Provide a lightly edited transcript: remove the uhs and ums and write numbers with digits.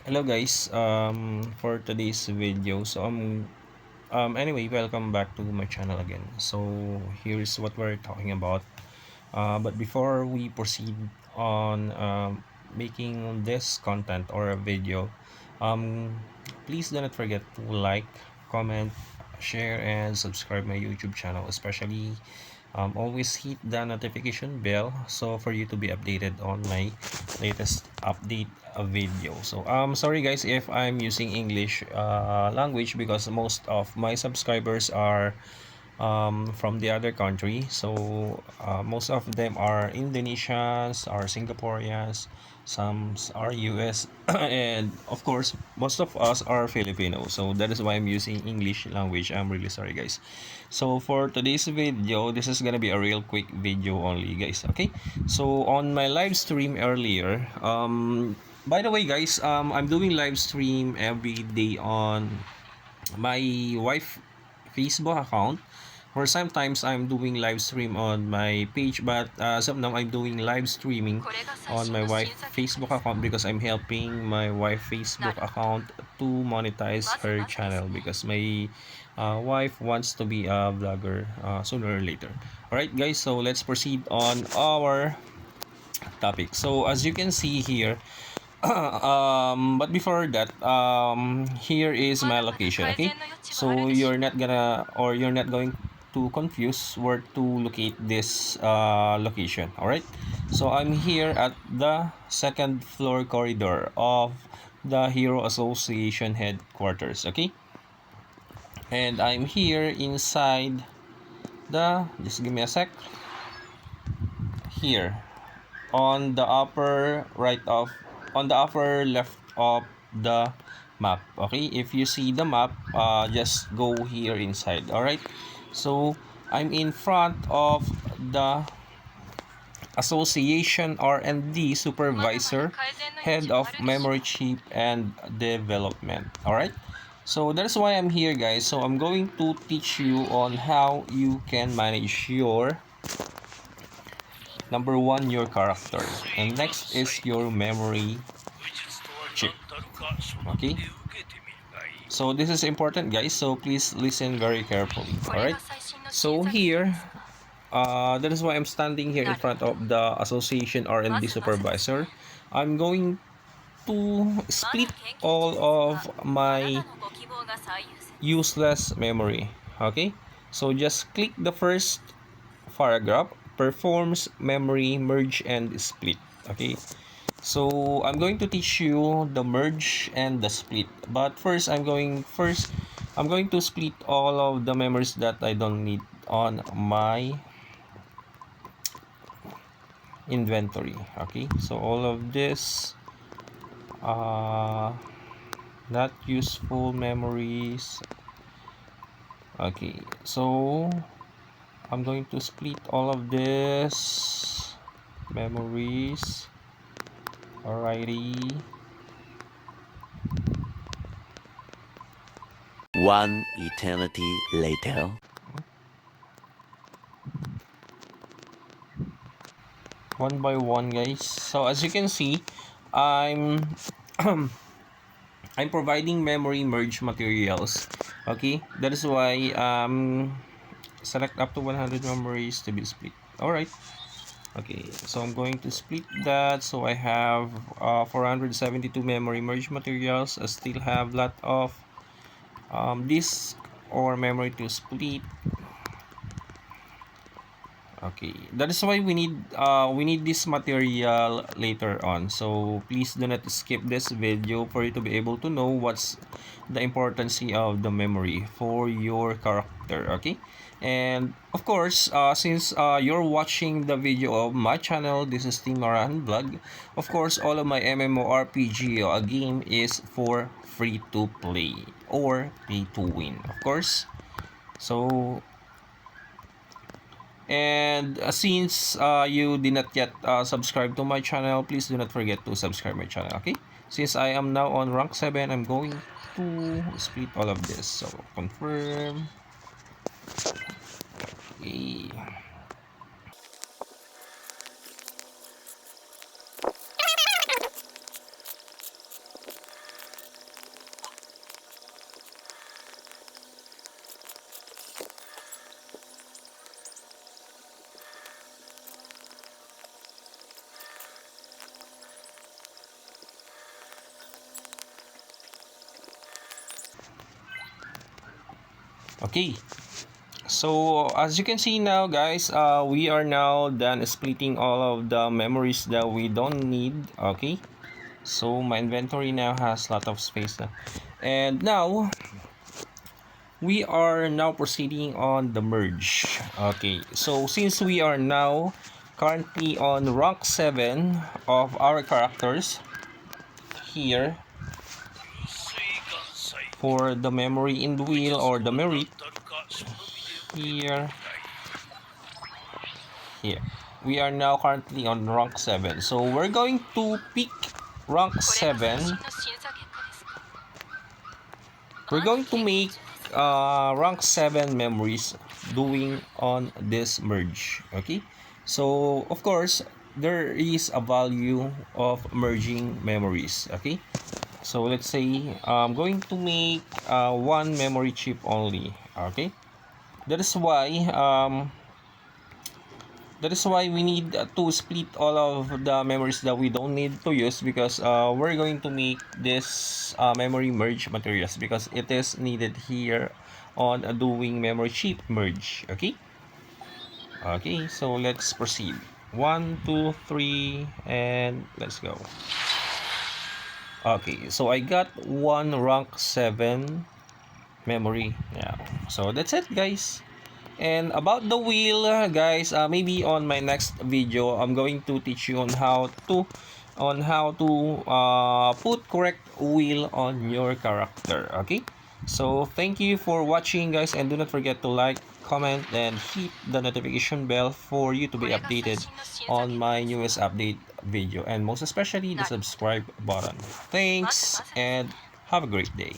Hello guys, for today's video, anyway, welcome back to my channel again. So here's what we're talking about. But before we proceed on making this content or a video, um, please do not forget to like, comment, share, and subscribe my YouTube channel. Especially, always hit the notification bell so for you to be updated on my latest update video. So sorry guys if I'm using English language because most of my subscribers are from the other country. So most of them are Indonesians, are Singaporeans, some are US, and of course most of us are Filipino. So that is why I'm using English language. I'm really sorry guys. So for today's video, this is gonna be a real quick video only guys. Okay, so on my live stream earlier, by the way guys, I'm doing live stream every day on my wife Facebook account, or sometimes I'm doing live stream on my page, but as of now I'm doing live streaming on my wife Facebook account because I'm helping my wife Facebook account to monetize her channel because my wife wants to be a vlogger sooner or later. Alright guys, so let's proceed on our topic. So as you can see here, but before that, here is my location. Okay, so you're not going to confuse where to locate this location. All right, so I'm here at the second floor corridor of the Hero Association headquarters. Okay, and I'm here inside the, just give me a sec, here on the upper right of, on the upper left of the map. Okay, if you see the map, just go here inside. All right, so I'm in front of the association R&D supervisor, head of memory chip and development. All right, so that's why I'm here guys. So I'm going to teach you on how you can manage your, number one, your character, and next is your memory chip. Okay, so this is important guys, so please listen very carefully. All right, so here, that is why I'm standing here in front of the association R&D supervisor. I'm going to split all of my useless memory. Okay, so just click the first paragraph, performs memory merge and split. Okay, so I'm going to teach you the merge and the split, but I'm going to split all of the memories that I don't need on my inventory. Okay, so all of this not useful memories. Okay, so I'm going to split all of this memories. Alrighty. One eternity later. One by one guys. So as you can see, I'm I'm providing memory merge materials. Okay, that is why select up to 100 memories to be split. All right, okay, so I'm going to split that. So I have 472 memory merge materials. I still have lot of disk or memory to split. Okay, that is why we need this material later on. So please do not skip this video for you to be able to know what's the importance of the memory for your character. Okay, and of course, since you're watching the video of my channel, this is Team Maran Vlog. Of course, all of my MMORPG game is for free to play or pay to win. Of course, so. And since you did not yet subscribe to my channel, please do not forget to subscribe my channel. Okay, since I am now on rank 7, I'm going to split all of this. So confirm. Okay. Okay. So as you can see now, guys, we are now done splitting all of the memories that we don't need. Okay. So my inventory now has a lot of space now. And now we are now proceeding on the merge. Okay, so since we are now currently on rank 7 of our characters here for the memory in the wheel or the merit here, here. We are now currently on rank 7. So we're going to pick rank 7. We're going to make rank 7 memories doing on this merge. Okay, so of course there is a value of merging memories. Okay, so let's say I'm going to make one memory chip only. Okay, that is why we need to split all of the memories that we don't need to use, because we're going to make this memory merge materials because it is needed here on doing memory chip merge. Okay, so let's proceed. 1 2 3 and let's go. Okay, so I got one rank 7 memory now. So that's it, guys. And about the wheel, guys, maybe on my next video I'm going to teach you on how to put correct wheel on your character. Okay, so thank you for watching, guys, and do not forget to like, comment, and hit the notification bell for you to be updated on my newest update video, and most especially the subscribe button. Thanks and have a great day.